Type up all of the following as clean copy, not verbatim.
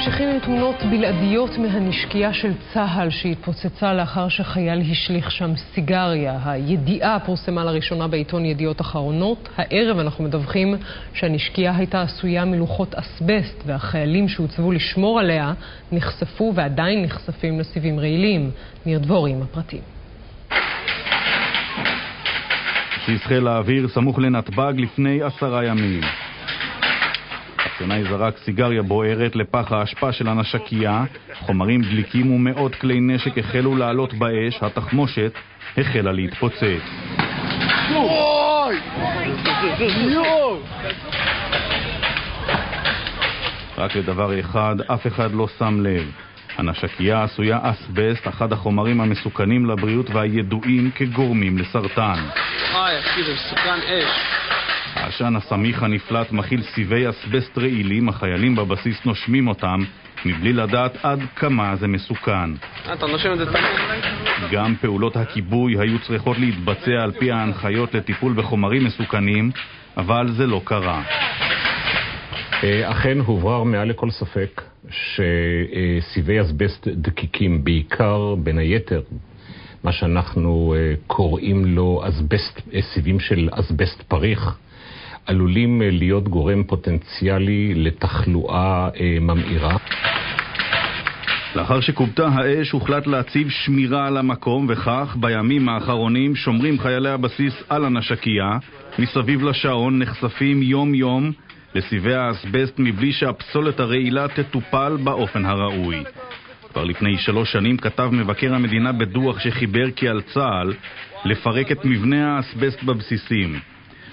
ממשיכים עם תמונות בלעדיות מהנשקייה של צה"ל שהתפוצצה לאחר שחייל השליך שם סיגריה. הידיעה פורסמה לראשונה בעיתון ידיעות אחרונות. הערב אנחנו מדווחים שהנשקייה הייתה עשויה מלוחות אסבסט, והחיילים שהוצבו לשמור עליה נחשפו ועדיין נחשפים לסיבים רעילים. ניר דבורי עם הפרטים. בסיס חיל האוויר סמוך לנתב"ג לפני 10 ימים. עיתונאי זרק סיגריה בוערת לפח האשפה של הנשקייה, חומרים דליקים ומאות כלי נשק החלו לעלות באש, התחמושת החלה להתפוצץ. רק לדבר אחד, אף אחד לא שם לב. הנשקייה עשויה אסבסט, אחד החומרים המסוכנים לבריאות והידועים כגורמים לסרטן. זה מסוכן אש. העשן הסמיך הנפלט מכיל סיבי אסבסט רעילים, החיילים בבסיס נושמים אותם מבלי לדעת עד כמה זה מסוכן. אתה נושם את זה תמיד. גם פעולות הכיבוי היו צריכות להתבצע על פי ההנחיות לטיפול בחומרים מסוכנים, אבל זה לא קרה. אכן הוברר מעל לכל ספק שסיבי אסבסט דקיקים, בעיקר בין היתר מה שאנחנו קוראים לו סיבים של אסבסט פריך, עלולים להיות גורם פוטנציאלי לתחלואה ממאירה. לאחר שקובתה האש הוחלט להציב שמירה על המקום, וכך בימים האחרונים שומרים חיילי הבסיס על הנשקייה, מסביב לשעון נחשפים יום יום לסיבי האסבסט מבלי שהפסולת הרעילה תטופל באופן הראוי. כבר לפני 3 שנים כתב מבקר המדינה בדוח שחיבר כי על צה"ל לפרק את מבנה האסבסט בבסיסים.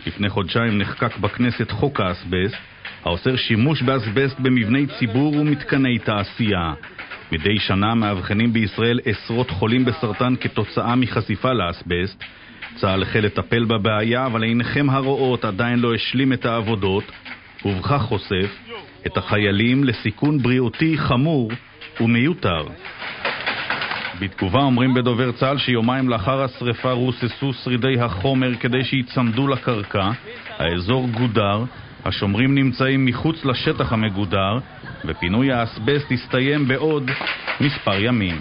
לפני חודשיים נחקק בכנסת חוק האסבסט, האוסר שימוש באסבסט במבני ציבור ומתקני תעשייה. מדי שנה מאבחנים בישראל עשרות חולים בסרטן כתוצאה מחשיפה לאסבסט. צה"ל החל לטפל בבעיה, אבל עיניכם הרואות עדיין לא השלים את העבודות, ובכך חושף את החיילים לסיכון בריאותי חמור ומיותר. בתגובה אומרים בדובר צה"ל שיומיים לאחר השריפה רוססו שרידי החומר כדי שיצמדו לקרקע. האזור גודר, השומרים נמצאים מחוץ לשטח המגודר, ופינוי האסבסט יסתיים בעוד מספר ימים.